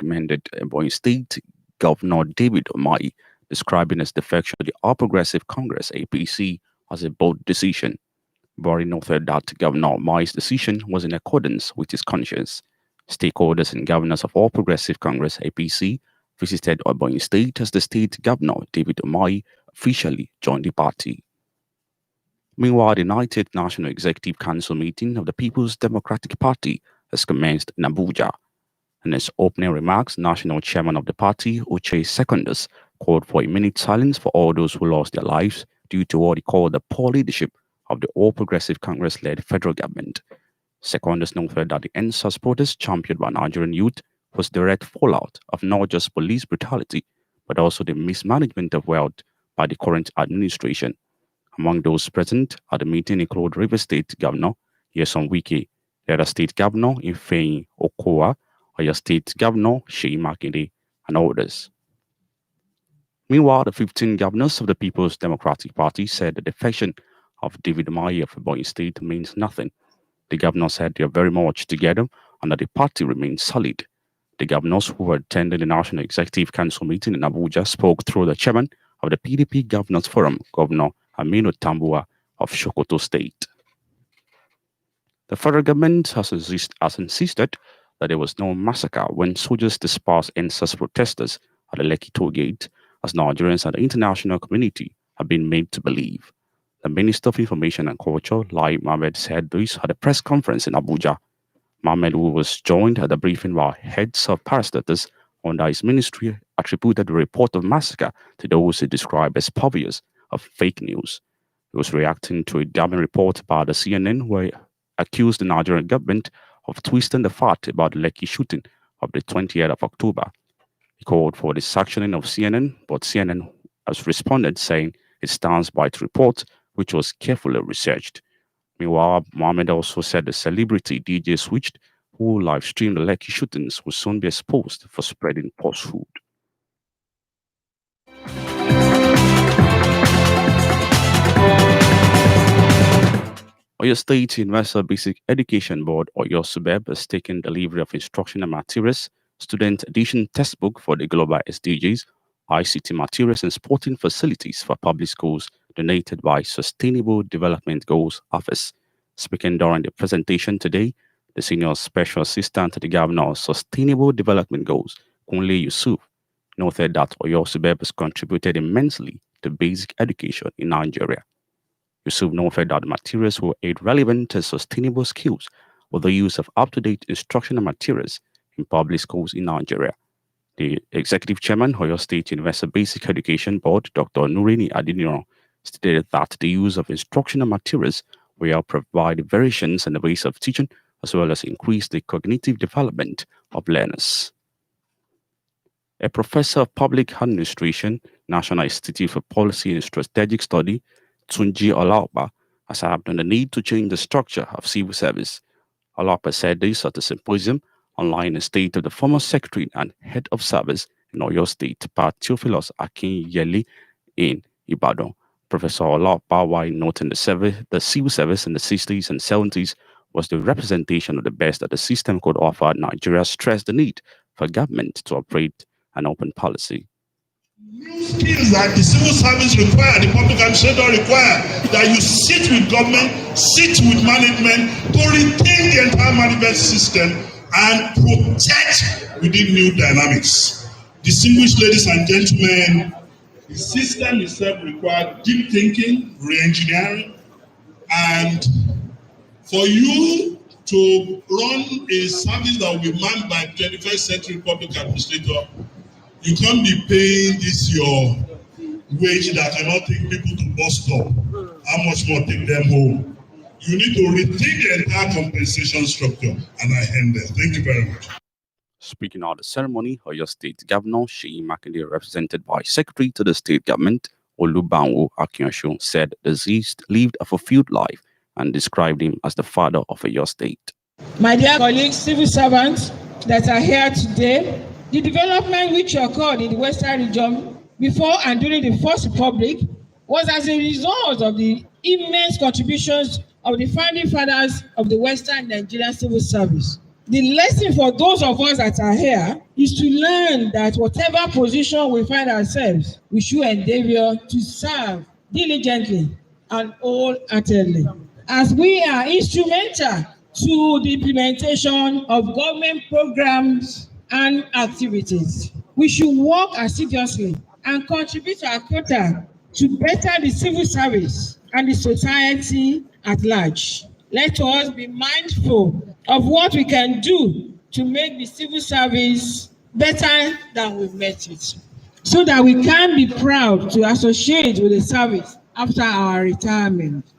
commended Iroyin State Governor David Umahi, describing his defection to the All Progressive Congress (APC) as a bold decision. Buhari noted that Governor Umahi's decision was in accordance with his conscience. Stakeholders and governors of All Progressive Congress (APC) visited Iroyin State as the state governor David Umahi officially joined the party. Meanwhile, the United National Executive Council meeting of the People's Democratic Party has commenced in Abuja. In his opening remarks, National Chairman of the party, Uche Secondus, called for a minute silence for all those who lost their lives due to what he called the poor leadership of the All Progressive Congress-led federal government. Secondus noted that the NSAS protest championed by Nigerian youth was direct fallout of not just police brutality, but also the mismanagement of wealth by the current administration. Among those present at the meeting include Rivers State Governor Nyesom Wike, the other State Governor Ifeanyi Okowa, Oyo State Governor Seyi Makinde, and others. Meanwhile, the 15 governors of the People's Democratic Party said the defection of David Umahi of Iroyin State means nothing. The governors said they are very much together and that the party remains solid. The governors who were attending the National Executive Council meeting in Abuja spoke through the chairman of the PDP Governors Forum, Governor Aminu Tambuwa of Sokoto State. The federal government has insisted that there was no massacre when soldiers dispersed NSAS protesters at the Lekki toll gate, as Nigerians and the international community have been made to believe. The Minister of Information and Culture, Lai Mohammed, said this at a press conference in Abuja. Mohammed, who was joined at the briefing by heads of parastatals under his ministry, attributed the report of massacre to those he described as purveyors of fake news. He was reacting to a damning report by the CNN where accused the Nigerian government of twisting the fact about the Lekki shooting of the 20th of October. He called for the sanctioning of CNN, but CNN has responded saying it stands by its report, which was carefully researched. Meanwhile, Mohammed also said the celebrity DJ Switched, who live-streamed the Lekki shootings, will soon be exposed for spreading falsehood. Oyo State Universal Basic Education Board, Oyo SUBEB, has taken delivery of instructional materials, student edition textbook for the global SDGs, ICT materials, and sporting facilities for public schools donated by Sustainable Development Goals Office. Speaking during the presentation today, the Senior Special Assistant to the Governor of Sustainable Development Goals, Kunle Yusuf, noted that Oyo SUBEB has contributed immensely to basic education in Nigeria. Yusuf noted that the materials will aid relevant and sustainable skills with the use of up-to-date instructional materials in public schools in Nigeria. The Executive Chairman, Oyo State Universal Basic Education Board, Dr. Nurini Adiniran, stated that the use of instructional materials will provide variations in the ways of teaching as well as increase the cognitive development of learners. A professor of public administration, National Institute for Policy and Strategic Study, Tunji Olaopa, has harped on the need to change the structure of civil service. Olaopa said this at a symposium online in state of the former secretary and head of service in Oyo State, Pat Theophilus Akinyele in Ibadan. Professor Olaopa, while noting the civil service in the 60s and 70s was the representation of the best that the system could offer, Nigeria stressed the need for government to operate an open policy. New skills that the civil service require, the public administrator require, that you sit with government, sit with management to retain the entire management system and protect within new dynamics. Distinguished ladies and gentlemen, the system itself requires deep thinking, re-engineering, and for you to run a service that will be manned by 21st century public administrator, you can't be paying this your wage that cannot take people to bus stop. How much more take them home? You need to rethink the entire compensation structure. And I end there. Thank you very much. Speaking at the ceremony, Oyo State Governor Seyi Makinde, represented by Secretary to the State Government Olubanwo Akinyosho, said the deceased lived a fulfilled life and described him as the father of Oyo State. My dear colleagues, civil servants that are here today, the development which occurred in the Western region before and during the First Republic was as a result of the immense contributions of the founding fathers of the Western Nigerian civil service. The lesson for those of us that are here is to learn that whatever position we find ourselves, we should endeavor to serve diligently and wholeheartedly, as we are instrumental to the implementation of government programs and activities. We should work assiduously and contribute our quota to better the civil service and the society at large. Let us be mindful of what we can do to make the civil service better than we met it, so that we can be proud to associate with the service after our retirement.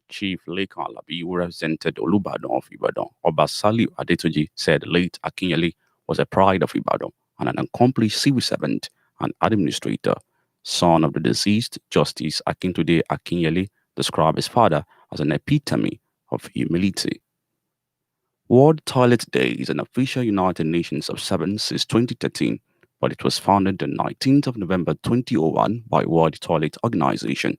Chief Lekan Alabi, who represented Olubadan of Ibadan, Obasali Adetoji, said late Akinyele was a pride of Ibadan and an accomplished civil servant and administrator. Son of the deceased, Justice Akintude Akinyele described his father as an epitome of humility. World Toilet Day is an official United Nations observance since 2013, but it was founded on 19th of November 2001 by World Toilet Organization.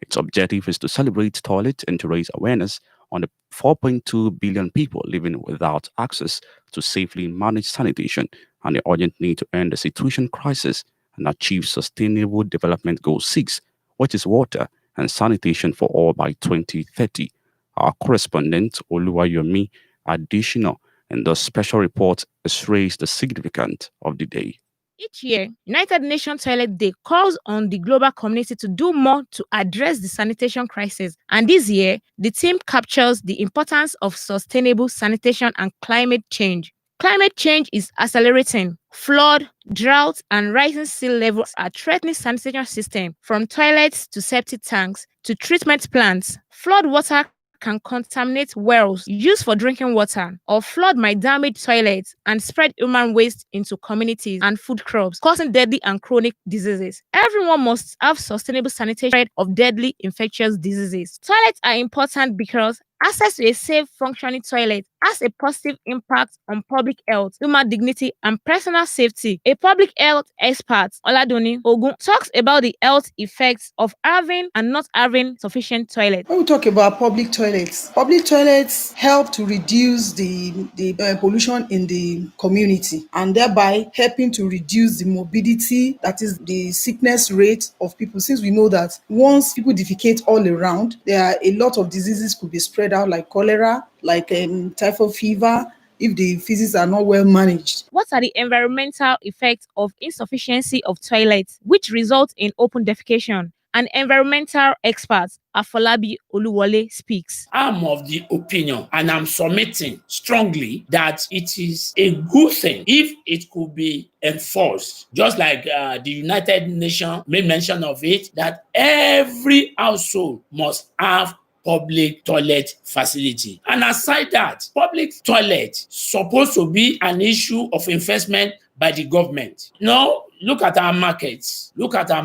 Its objective is to celebrate toilets and to raise awareness on the 4.2 billion people living without access to safely managed sanitation and the urgent need to end the situation crisis and achieve Sustainable Development Goal 6, which is water and sanitation for all by 2030. Our correspondent, Oluwayomi Additional, in the special report has raised the significance of the day. Each year, United Nations Toilet Day calls on the global community to do more to address the sanitation crisis. And this year, the theme captures the importance of sustainable sanitation and climate change. Climate change is accelerating. Flood, drought, and rising sea levels are threatening sanitation systems, from toilets to septic tanks to treatment plants. Flood water can contaminate wells used for drinking water, or flood might damage toilets and spread human waste into communities and food crops, causing deadly and chronic diseases. Everyone must have sustainable sanitation of deadly infectious diseases. Toilets are important because access to a safe, functioning toilet has a positive impact on public health, human dignity, and personal safety. A public health expert, Oladuni Ogun, talks about the health effects of having and not having sufficient toilets. When we talk about public toilets help to reduce the pollution in the community, and thereby helping to reduce the morbidity, that is the sickness rate of people, since we know that once people defecate all around, there are a lot of diseases could be spread out, like cholera, like typhoid fever, if the feces are not well managed. What are the environmental effects of insufficiency of toilets, which result in open defecation? An environmental expert, Afolabi Oluwole, speaks. I'm of the opinion, and I'm submitting strongly, that it is a good thing if it could be enforced, just like the United Nations made mention of it, that every household must have public toilet facility. And aside that, public toilet supposed to be an issue of investment by the government. Now, look at our markets. Look at the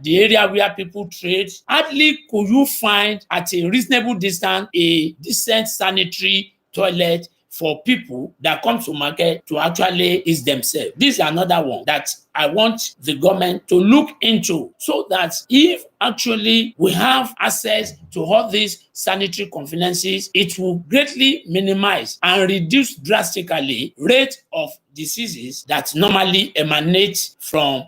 area where people trade. Hardly could you find at a reasonable distance a decent sanitary toilet for people that come to market to actually ease themselves. This is another one that I want the government to look into, so that if actually we have access to all these sanitary conveniences, it will greatly minimize and reduce drastically rate of diseases that normally emanate from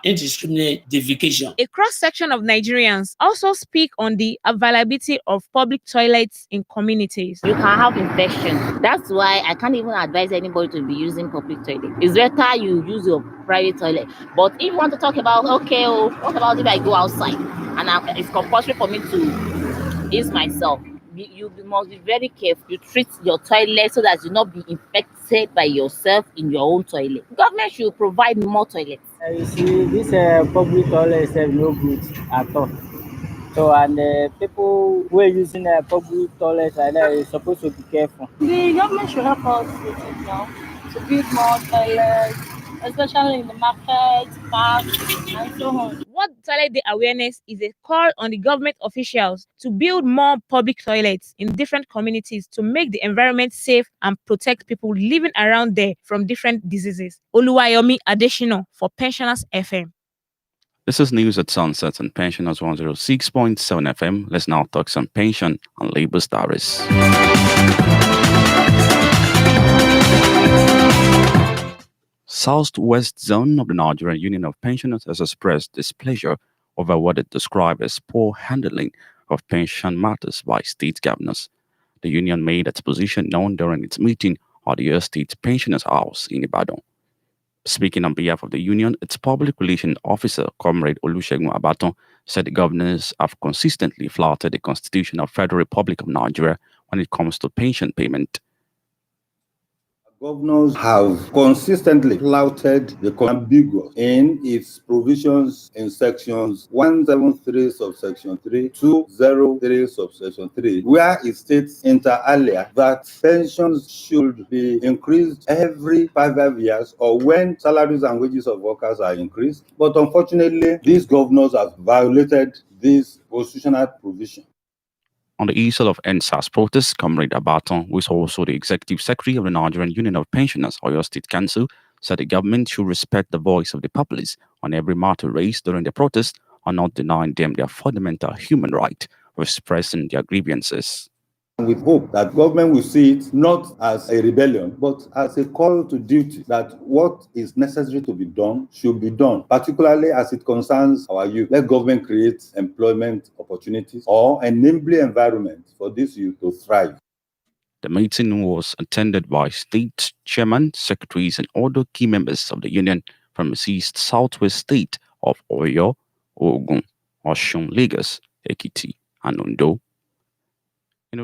indiscriminate defecation. A cross-section of Nigerians also speak on the availability of public toilets in communities. You can have infection. That's why I can't even advise anybody to be using public toilet. It's better you use your private toilet. But if you want to talk about, what about if I go outside and it's compulsory for me to ease myself? You must be very careful. You treat your toilet so that you not be infected by yourself in your own toilet. Government should provide more toilets. You see, this public toilet is no good at all. So, and people who are using public toilets like that is supposed to be careful. The government should help us with it now to build more toilets, especially in the market, parks, and so on. World Toilet Day awareness is a call on the government officials to build more public toilets in different communities to make the environment safe and protect people living around there from different diseases. Oluwayomi Adeshino for Pensioners FM. This is news at sunset on Pensioners 106.7 FM. Let's now talk some pension and labor status. Southwest Zone of the Nigerian Union of Pensioners has expressed displeasure over what it described as poor handling of pension matters by state governors. The union made its position known during its meeting at the State Pensioners House in Ibadan. Speaking on behalf of the union, its public relations officer, Comrade Olusegun Abaton, said the governors have consistently flouted the Constitution of Federal Republic of Nigeria when it comes to pension payment. Governors have consistently flouted the ambiguous in its provisions in sections 173 subsection 3, 203 subsection 3, where it states inter alia that pensions should be increased every 5 years or when salaries and wages of workers are increased. But unfortunately, these governors have violated this constitutional provision. On the issue of NSAS protests, Comrade Abaton, who is also the Executive Secretary of the Nigerian Union of Pensioners, Oyo State Council, said the government should respect the voice of the populace on every matter raised during the protest and not denying them their fundamental human right of expressing their grievances. We hope that government will see it not as a rebellion, but as a call to duty, that what is necessary to be done should be done, particularly as it concerns our youth. Let government create employment opportunities or enabling environment for this youth to thrive. The meeting was attended by state chairman, secretaries, and other key members of the union from the east southwest state of Oyo, Ogun, Osun, Lagos, Ekiti, and Ondo. In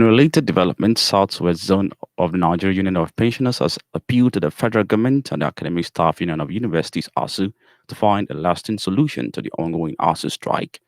related developments, Southwest Zone of the Nigerian Union of Pensioners has appealed to the federal government and the Academic Staff Union of Universities (ASU) to find a lasting solution to the ongoing ASU strike.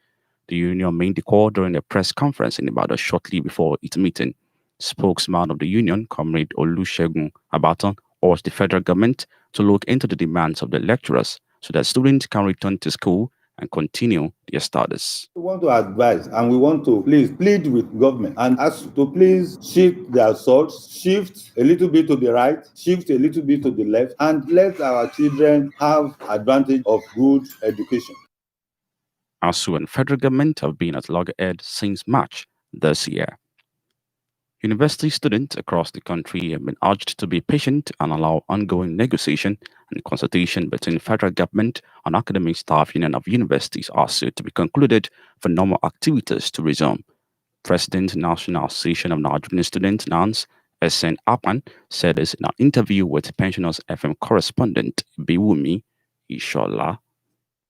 The union made the call during a press conference in Ibadan shortly before its meeting. Spokesman of the union, Comrade Olusegun Abaton, urged the federal government to look into the demands of the lecturers so that students can return to school and continue their studies. We want to advise and we want to plead with government and ask to please shift their thoughts, shift a little bit to the right, shift a little bit to the left, and let our children have advantage of good education. ASU and federal government have been at loggerheads since March this year. University students across the country have been urged to be patient and allow ongoing negotiation and consultation between federal government and Academic Staff Union of Universities (ASU) to be concluded for normal activities to resume. President National Association of Nigerian Students (NANS) SN Apan said this in an interview with Pensioners FM correspondent Biwumi Ishola.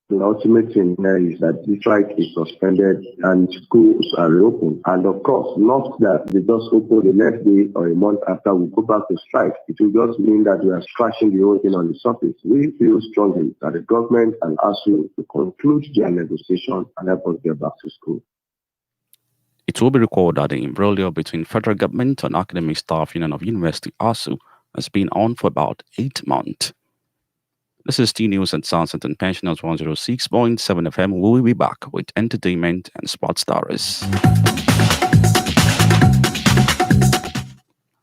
The ultimate thing here is that the strike is suspended and schools are reopened. And of course, not that they just open the next day or a month after we go back to strike. It will just mean that we are scratching the whole thing on the surface. We feel strongly that the government and ASU to conclude their negotiation and help us get back to school. It will be recalled that the imbroglio between federal government and Academic Staff Union of University (ASU) has been on for about 8 months. This is T News and Sunset and Pensioners 106.7 FM. We'll be back with entertainment and sports stories.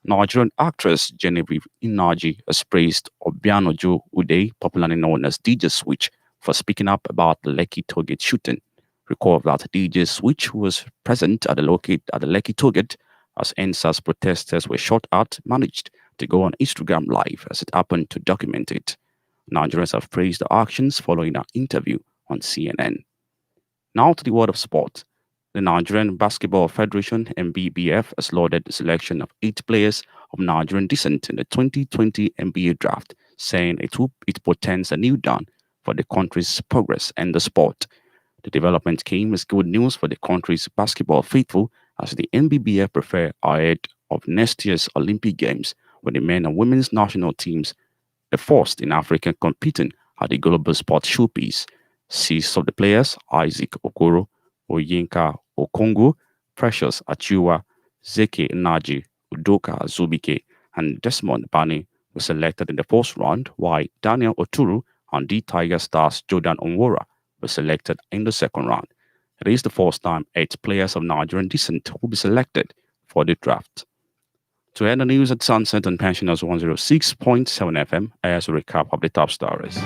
Nigerian actress Genevieve Inaji has praised Obianojo Ude, popularly known as DJ Switch, for speaking up about the Lekki Tollgate shooting. Recall that DJ Switch was present at the Lekki Tollgate as NSAS protesters were shot at, managed to go on Instagram Live as it happened to document it. Nigerians have praised the actions following an interview on CNN. Now to the world of sport. The Nigerian Basketball Federation (NBBF) has lauded the selection of 8 players of Nigerian descent in the 2020 NBA draft, saying it portends a new dawn for the country's progress in the sport. The development came as good news for the country's basketball faithful as the NBBF prepare ahead of next year's Olympic Games, where the men and women's national teams the first in Africa competing at the Global Sports Showpiece. 6 of the players, Isaac Okoro, Oyinka Okongo, Precious Achua, Zeke Naji, Udoka Zubike, and Desmond Bani, were selected in the first round, while Daniel Oturu and the Tiger Stars Jordan Onwora were selected in the second round. It is the first time 8 players of Nigerian descent will be selected for the draft. To end the news at Sunset and Pensioners 106.7 FM, as a recap of the top stories.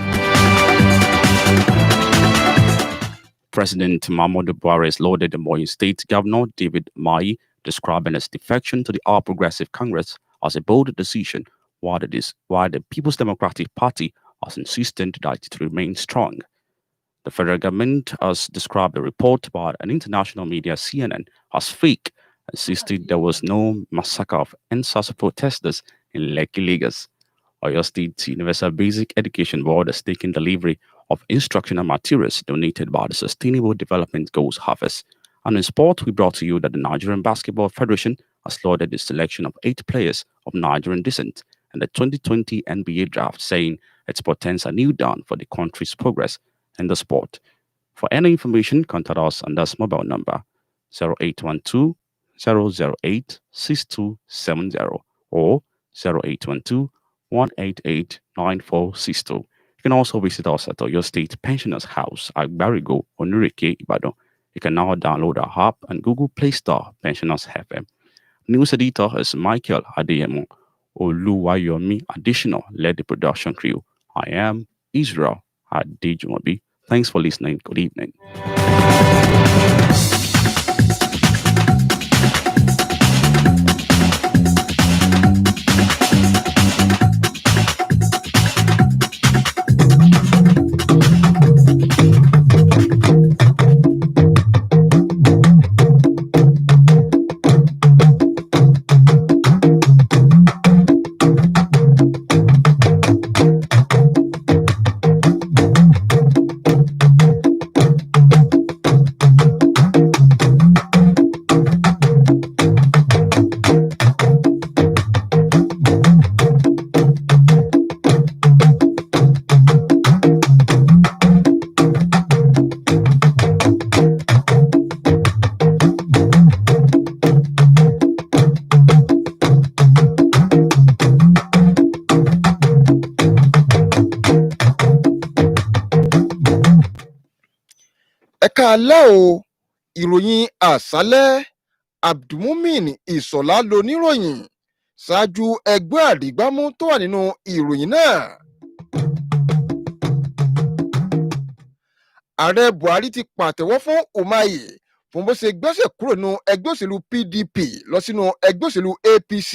President Muhammadu Buhari has lauded the Moyo State Governor David Mai, describing his defection to the All Progressive Congress as a bold decision, while the People's Democratic Party has insisted that it remains strong. The federal government has described the report by an international media, CNN, as fake, insisting there was no massacre of NSAS protesters in Lekki, Lagos. Oyo State Universal Basic Education Board has taken delivery of instructional materials donated by the Sustainable Development Goals Office. And in sport, we brought to you that the Nigerian Basketball Federation has lauded the selection of 8 players of Nigerian descent in the 2020 NBA draft, saying it portends a new dawn for the country's progress in the sport. For any information, contact us on this mobile number 0812 008 6270 or 0812 188 9462. You can also visit us at Oyo State Pensioners House at Barigo, Onurike, Ibadan. You can now download our app and Google Play Store Pensioners FM. News editor is Michael Adeyemo. Oluwayomi Additional led the production crew. I am Israel Adejumobi. Thanks for listening. Good evening. ẹ káalẹ́ o ìròyìn àṣálẹ́ abdulmumin ìṣọ̀lá loníròyìn ṣáájú ẹgbẹ́ àrígbámú tó wà nínú ìròyìn náà. ààrẹ buhari ti pàtẹ́wọ́ fún umahi fún bó ṣe gbẹ́sẹ̀ kúrò nínú ẹgbẹ́ òṣèlú pdp lọ sínú ẹgbẹ́ òṣèlú apc.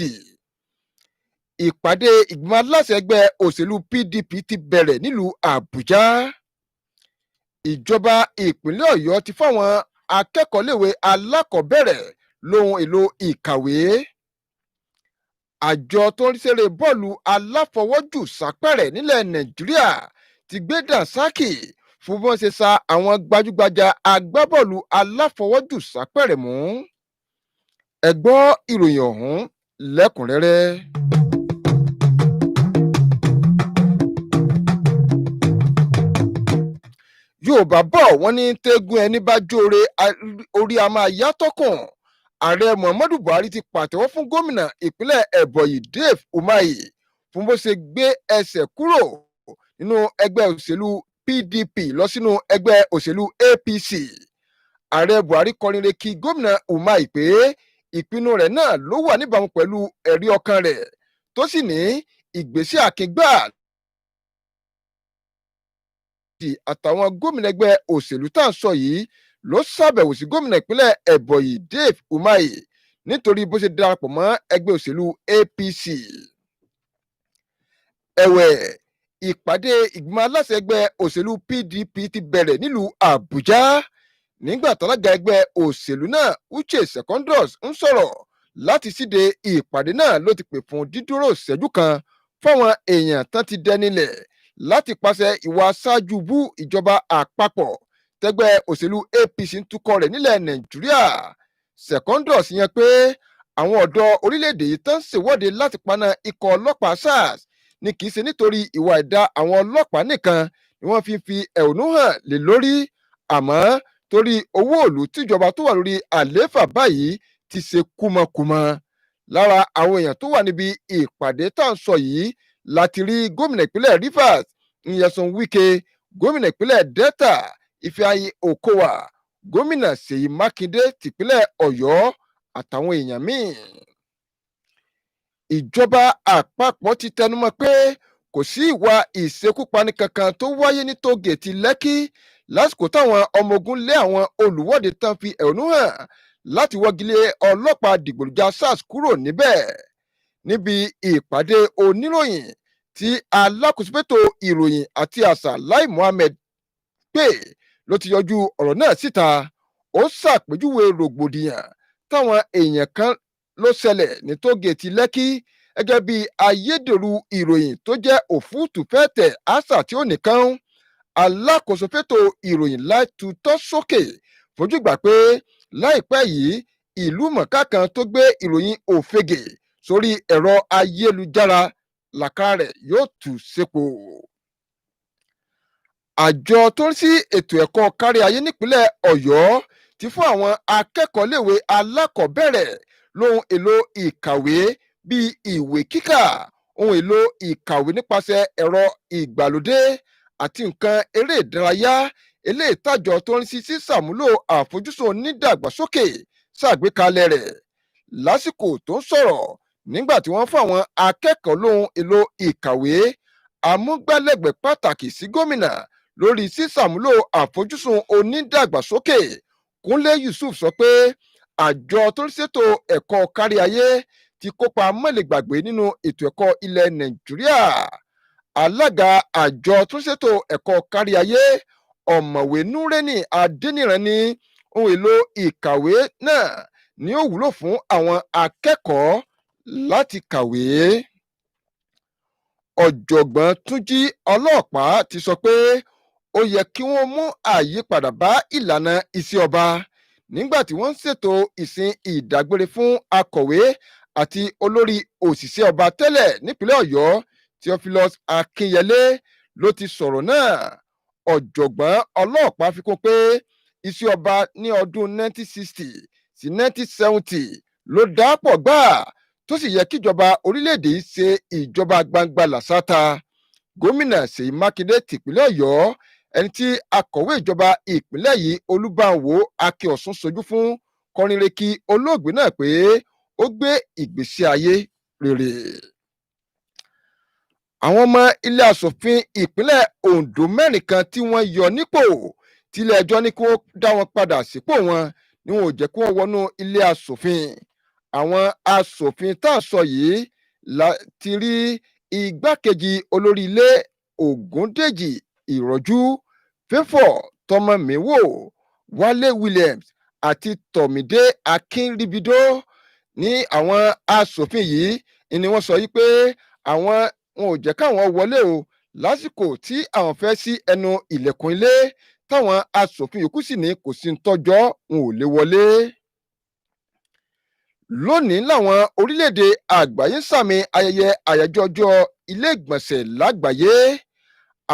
ìpàdé ìgbìmọ̀ aláṣẹ ẹgbẹ́ òṣèlú pdp ti bẹ̀rẹ̀ nílùú àbújá. ìjọba ìpínlẹ̀ ọ̀yọ́ ti fáwọn akẹ́kọ̀ọ́léèwé alákọ̀ọ́bẹ̀rẹ̀ lóhun èlò ìkàwé. àjọ tó ń ṣeré bọ́ọ̀lù aláfọwọ́jù sápẹ̀rẹ̀ nílẹ̀ nàìjíríà ti gbé dànsákì fún bí wọ́n ṣe sa àwọn gbajúgbajà agbábọ́ọ̀lù aláfọwọ́jù sápẹ̀rẹ̀ mú. ẹ gbọ́ ìròyìn ọ̀hún lẹ́kùnrẹ́rẹ́. yorùbá bọ̀ wọ́n ní tẹ́gùn ẹni bá jóore orí a máa yá tọkùn. ààrẹ muhammadu buhari ti pàtẹ́wọ́ fún gómìnà ìpínlẹ̀ ebonyi dave umahi fún bó ṣe gbé ẹsẹ̀ kúrò nínú ẹgbẹ́ òṣèlú pdp lọ sínú ẹgbẹ́ òṣèlú apc. ààrẹ buhari kọrinre kí gómìnà umahi pé ìpinnu rẹ̀ náà ló wà níbàámu pẹ̀lú ẹ̀rí ọkàn rẹ̀ tó sì ní ìgbésẹ̀ akíngbà àtàwọn gómìnà ẹgbẹ́ òṣèlú tá à ń sọ yìí ló ṣàbẹ̀wò sí gómìnà ìpínlẹ̀ ebonyi dave umahi nítorí bó ṣe darapọ̀ mọ́ ẹgbẹ́ òṣèlú apc. ẹ̀wẹ̀ ìpàdé ìgbìmọ̀ aláṣẹ ẹgbẹ́ òṣèlú pdp ti bẹ̀rẹ̀ nílùú àbújá nígbà tálága ẹgbẹ́ òṣèlú náà uche secondus ń sọ̀rọ̀ láti síde ìpàdé náà ló ti pè fún dídúró ìṣẹ́jú kan fáwọn èèyàn tán ti dẹnilẹ̀ láti pàṣẹ ìwà ṣáájú bú ìjọba àpapọ̀ tẹgbẹ́ òṣèlú apc ń tukọ̀ rẹ̀ nílẹ̀ nàìjíríà. secondus yẹn pé àwọn ọ̀dọ́ orílẹ̀-èdè yìí tán ṣèwọ́de láti paná ikọ̀ ọlọ́pàá sars ni kì í ṣe nítorí ìwà ẹ̀dá àwọn ọlọ́pàá nìkan ni wọ́n fi ẹ̀hónú hàn lé lórí, àmọ́ torí owó òòlù tíjọba tó wà lórí àlééfà báyìí ti ṣe kúmọkùmọ. lára àwọn èèyàn tó wà níbi ìpàdé tá à ń sọ yìí láti rí gómìnà ìpínlẹ̀ rivers nyesom wike, gómìnà ìpínlẹ̀ delta ifeanyi okowa, gómìnà ṣèyí mákindé tìpínlẹ̀ ọ̀yọ́ àtàwọn èèyàn míì. ìjọba àpapọ̀ ti tẹnumọ́ pé kò sí ìwà ìṣekúpani kankan tó wáyé ní tóògèètì lẹ́kì lásìkò táwọn ọmọ ogun lé àwọn olùwọ́de tán fi ẹ̀hónú hàn láti wọ́gilé ọlọ́pàá dìgbòlùjà sars kúrò níbẹ̀. níbi ìpàdé oníròyìn tí alákòóso ìròyìn àti àṣà Lai Mohammed pé ló ti yọjú ọ̀rọ̀ náà síta. Ó ṣàpèjúwe rògbòdìyàn táwọn èèyàn kan ló ṣẹlẹ̀ ní tógèètì Lẹ́kí gẹ́gẹ́ bí ayédèrú ìròyìn tó jẹ́ òfúùtù fẹ́ẹ̀tẹ̀ àṣà tí ó nìkan. Alákòóso fétò ìròyìn Lai tutọ́ sókè fojú gbà pé láìpẹ́ yìí ìlú mọ̀ọ́ká kan tó gbé ìròyìn òfegè sórí ẹ̀rọ ayélujára làkàrà rẹ̀ yóò tú sépo. Àjọ tó ń sí ètò ẹ̀kọ́ kárí ayé nípínlẹ̀ Ọ̀yọ́ ti fún àwọn akẹ́kọ̀ọ́ léèwé alákọ̀ọ́bẹ̀rẹ̀ lóhun èlò ìkàwé bíi ìwé kíkà, ohun èlò ìkàwé nípasẹ̀ ẹ̀rọ ìgbàlódé àti nǹkan eré ìdárayá eléyìí tàjọ tó ń sí sísàmúlò àfojúsùn onídàgbàsókè ṣàgbékalẹ̀ rẹ̀. Lásìkò tó ń sọ̀rọ̀ nígbà tí wọ́n fún àwọn akẹ́kọ̀ọ́ lóhun èlò ìkàwé, amúgbálẹ́gbẹ̀ẹ́ pàtàkì sí gómìnà lórí sísàmúlò àfojúsùn onídàgbàsókè Kúnlé Yusuf sọ pé àjọ tó ń ṣètò ẹ̀kọ́ kárí ayé ti kópa mọ́lẹ̀gbàgbé nínú ètò ẹ̀kọ́ ilẹ̀ Nàìjíríà. Alága àjọ tó ń ṣètò ẹ̀kọ́ kárí ayé ọ̀mọ̀wé Núrẹ́nì Adéníran ní ohun èlò ìkàwé náà ni ó wúlò fún àwọn akẹ́kọ̀ọ́ láti kàwé. Ọ̀jọ̀gbọ́n Túnjí Ọlọ́pàá ti sọ pé ó yẹ kí wọ́n mú àyípadà bá ìlànà ìsìn ọba nígbà tí wọ́n ń ṣètò ìsìn ìdágbére fún akọ̀wé àti olórí òṣìṣẹ́ ọba tẹ́lẹ̀ nípínlẹ̀ Ọ̀yọ́ Theophilus Akínyẹlé ló ti sọ̀rọ̀ náà. Ọ̀jọ̀gbọ́n Ọlọ́pàá fi kún pé ìsìn ọba ní ọdún 1960 sí 1970 ló dápọ̀ gbà tó sì yẹ kíjọba orílẹ̀-èdè yìí ṣe ìjọba gbangba làṣáta. Gómìnà Ṣèyí Mákindé tìpínlẹ̀ Ọ̀yọ́ ẹni tí akọ̀wé ìjọba ìpínlẹ̀ yìí Olúbánwò Akínọ̀sún sojú fún kọrin reki olóògbé náà pé ó gbé ìgbésí ayé rere. Àwọn ọmọ ilé asòfin ìpínlẹ̀ Ondo mẹ́rin kan tí wọ́n yọ nípò tílé ẹjọ́ ní kí wọ́n dá wọn padà sípò wọn ni wọn ò jẹ́ kí wọ́n wọnú ilé asòfin. Àwọn asòfin tá a sọ yìí ti rí igbákejì olórí ilé Ògúndèjì Ìrọ̀jú, Favour Tọmọmíwò, Wálé Williams àti Tọ̀mídé Akínríbidó. Ní àwọn asòfin yìí ni wọ́n sọ yìí pé àwọn wọn ò jẹ́ káwọn wọlé o lásìkò tí àwọn fẹ́ sí ẹnu ilẹ̀kùn ilé táwọn asòfin yòókù sì ní kò sí ń tọ́jọ́ wọn ò lè wọlé. Lónìí làwọn orílẹ̀-èdè àgbáyé ń sàmì ayẹyẹ àyájọ́ ọjọ́ ilé ìgbọ̀nsẹ̀ lágbàáyé.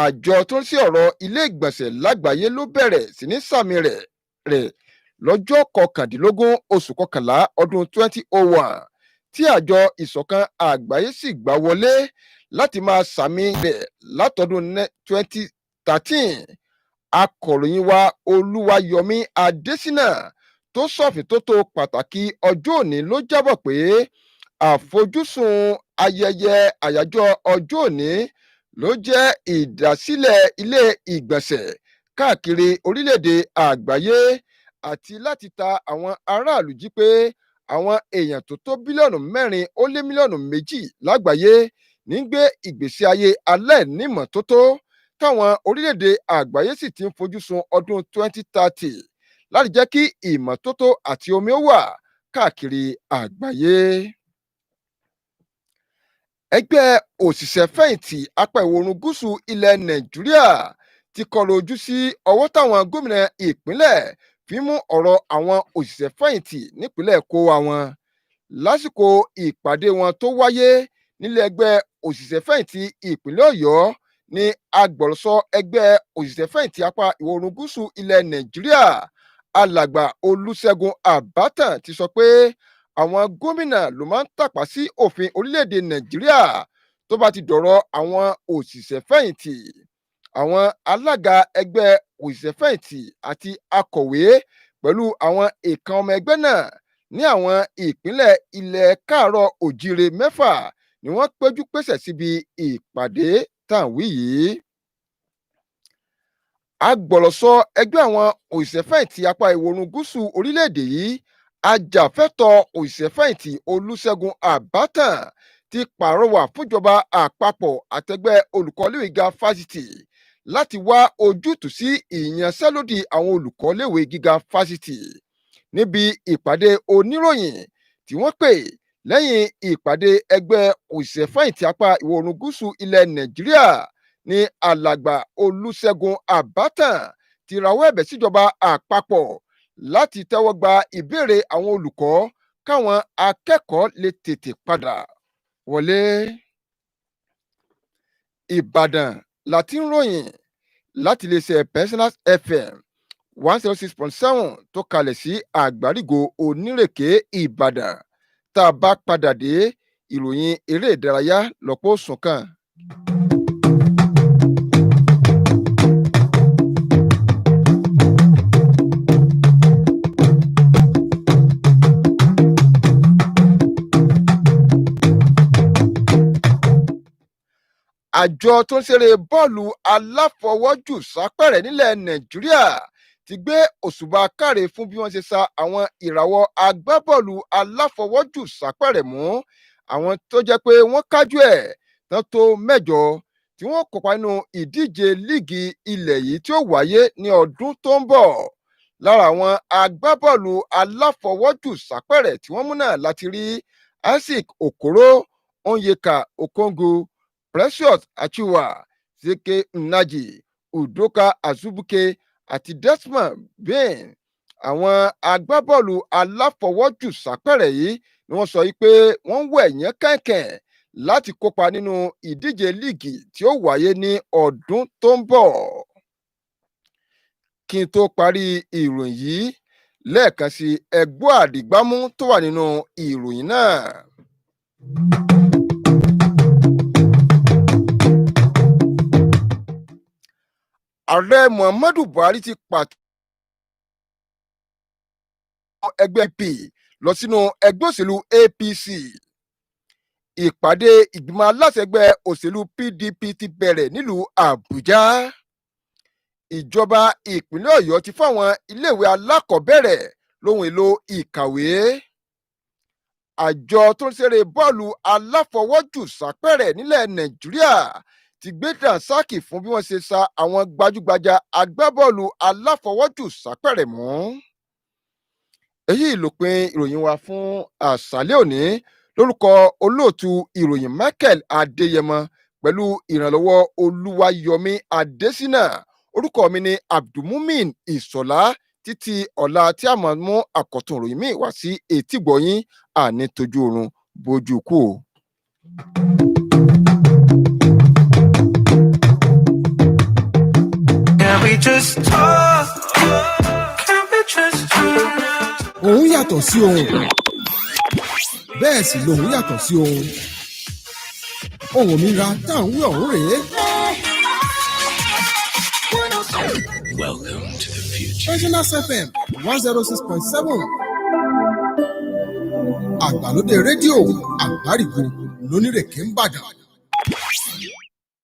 Àjọ tó ń sí ọ̀rọ̀ ilé ìgbọ̀nsẹ̀ lágbàáyé ló bẹ̀rẹ̀ sí ní sàmì rẹ̀ lọ́jọ́ 19 oṣù kọkànlá ọdún 2001 tí àjọ ìṣọ̀kan àgbáyé sì gbà wọlé láti máa sàmì rẹ̀ látọdún 2013. Akọ̀ròyìn wa Olúwayọ̀mí Adésínà tó sọ̀fíntótó pàtàkì ọjọ́ òní ló jábọ̀ pé àfojúsùn ayẹyẹ àyájọ́ ọjọ́ òní ló jẹ́ ìdásílẹ̀ ilé ìgbọ̀nsẹ̀ káàkiri orílẹ̀-èdè àgbáyé àti láti ta àwọn aráàlú jí pé àwọn èèyàn tó tó bílíọ̀nù 4 ó lé mílíọ̀nù 2 lágbàáyé ní gbé ìgbésí ayé aláìnímọ́tótó táwọn orílẹ̀-èdè àgbáyé sì ti ń fojú sun ọdún 2030 láti jẹ́ kí ìmọ́tótó àti omi ó wà káàkiri àgbáyé. Ẹgbẹ́ òṣìṣẹ́ fẹ̀yìntì apá ìwọ̀ oòrùn gúúsù ilẹ̀ Nàìjíríà ti kọ̀rọ̀ ojú sí ọwọ́ táwọn gómìnà ìpínlẹ̀ fi mú ọ̀rọ̀ àwọn òṣìṣẹ́ fẹ̀yìntì nípínlẹ̀ kó wa wọn. Lásìkò ìpàdé wọn tó wáyé nílé ẹgbẹ́ òṣìṣẹ́ fẹ̀yìntì ìpínlẹ̀ Ọ̀yọ́ ní agbọ̀rọ̀sọ ẹgbẹ́ òṣìṣẹ́ fẹ̀yìntì apá ìwọ̀ oòrùn gúúsù ilẹ̀ Nàìjíríà alàgbà Olúṣẹ́gun Àbátàn ti sọ pé àwọn gómìnà ló máa ń tàpá sí òfin orílẹ̀-èdè Nàìjíríà tó bá ti dọ̀rọ̀ àwọn òṣìṣẹ́ fẹ̀yìntì. Àwọn alága ẹgbẹ́ òṣìṣẹ́ fẹ̀yìntì àti akọ̀wé pẹ̀lú àwọn èèkàn ọmọ ẹgbẹ́ náà ní àwọn ìpínlẹ̀ ilẹ̀ káàárọ̀ òjíire 6 ni wọ́n péjú pésẹ̀ síbi ìpàdé tàwí yìí. Agbọ̀rọ̀sọ ẹgbẹ́ àwọn òṣìṣẹ́ fẹ̀yìntì apá ìwọ̀ oòrùn gúúsù orílẹ̀-èdè yìí ajàfẹ́tọ̀ọ́ òṣìṣẹ́ fẹ̀yìntì Olúṣẹ́gun Àbátàn ti pàrọwà fúnjọba àpapọ̀ àtẹgbẹ́ olùkọ́ iléèwé gíga fásitì láti wá ojútùú sí ìyanṣẹ́lódì àwọn olùkọ́ iléèwé gíga fásitì níbi ìpàdé oníròyìn tí wọ́n pè lẹ́yìn ìpàdé ẹgbẹ́ òṣìṣẹ́fẹ̀yìntì apá ìwọ̀ oòrùn gúúsù ilẹ̀ nàìjíríà ní alàgbà olùṣègùn àbátàn ti rawọ́ ẹ̀bẹ̀ síjọba àpapọ̀ láti tẹ́wọ́ gba ìbéèrè àwọn olùkọ́ káwọn akẹ́kọ̀ọ́ lè tètè padà wọlé. Ìbàdàn láti ń ròyìn láti iléeṣẹ́ Personal FM 106.7 tó kalẹ̀ sí àgbárígò onírèké Ìbàdàn. Tá a bá padà dé, ìròyìn eré ìdárayá lọ́pọ̀ sùn kàn. Àjọ tó ń ṣeré bọ́ọ̀lù aláfọwọ́jù sápẹ̀rẹ̀ nílẹ̀ Nàìjíríà ti gbé òṣùbà káre fún bí wọ́n ṣe sa àwọn ìràwọ̀ agbábọ́ọ̀lù aláfọwọ́jù sápẹ̀rẹ̀ mú àwọn tó jẹ́ pé wọ́n kájú ẹ̀ tán tó mẹ́jọ tí wọ́n kópa nínú ìdíje líìgì ilẹ̀ yìí tí ó wáyé ní ọdún tó ń bọ̀. Lára àwọn agbábọ́ọ̀lù aláfọwọ́jù sápẹ̀rẹ̀ tí wọ́n mú náà láti rí Isaac Okoro, Onyeka Okongwu, Precious Achiuwa, Zeke Nnaji, Udoka Azubuike àti Desmond Bain. Àwọn agbábọ́ọ̀lù aláfọwọ́jù sápẹ̀rẹ̀ yìí ni wọ́n sọ pé wọ́n ń wẹ̀ yẹn kẹ̀kẹ́ láti kópa nínú ìdíje líìgì tí ó wáyé ní ọdún tó ń bọ̀. Kí n tó parí ìròyìn yìí lẹ́ẹ̀kan sí ẹgbọ́ àdìgbámú tó wà nínú ìròyìn náà. Ààrẹ Muhammadu Buhari ti pàtó ẹgbẹ́ p lọ sínú ẹgbẹ́ òṣèlú APC. Ìpàdé ìgbìmọ̀ aláṣẹ ẹgbẹ́ òṣèlú PDP ti bẹ̀rẹ̀ nílùú Àbújá. Ìjọba ìpínlẹ̀ Ọ̀yọ́ ti fáwọn iléèwé alákọ̀ọ́bẹ̀rẹ̀ lóhun èlò ìkàwé. Àjọ tó ń ṣeré bọ́ọ̀lù aláfọwọ́jù sápẹ̀rẹ̀ nílẹ̀ Nàìjíríà ti gbé dànsákì fún bí wọ́n ṣe sa àwọn gbajúgbajà agbábọ́ọ̀lù aláfọwọ́jù sápẹ̀rẹ̀ mú. Èyí lópin ìròyìn wa fún àṣálẹ́ òní lórúkọ olóòtú ìròyìn Michael Adéyẹmọ pẹ̀lú ìrànlọ́wọ́ Olúwayọ̀mí Adésínà. Orúkọ mi ni Abdulmumin Ìṣọ̀lá. Títí ọ̀la tí a máa mú àkọ́tún ìròyìn míì wá sí etígbọ̀yín àní tójú oorun bójú kú. Òun yàtọ̀ sí ohun, bẹ́ẹ̀ sì lòun yàtọ̀ sí ohun. Ohun òmìnira tá à ń wí ọ̀hún rèé. Welcome to the future. Personal FM 106.7. Àgbàlódé rédíò àgbárígò lónírèké ń bàdàn.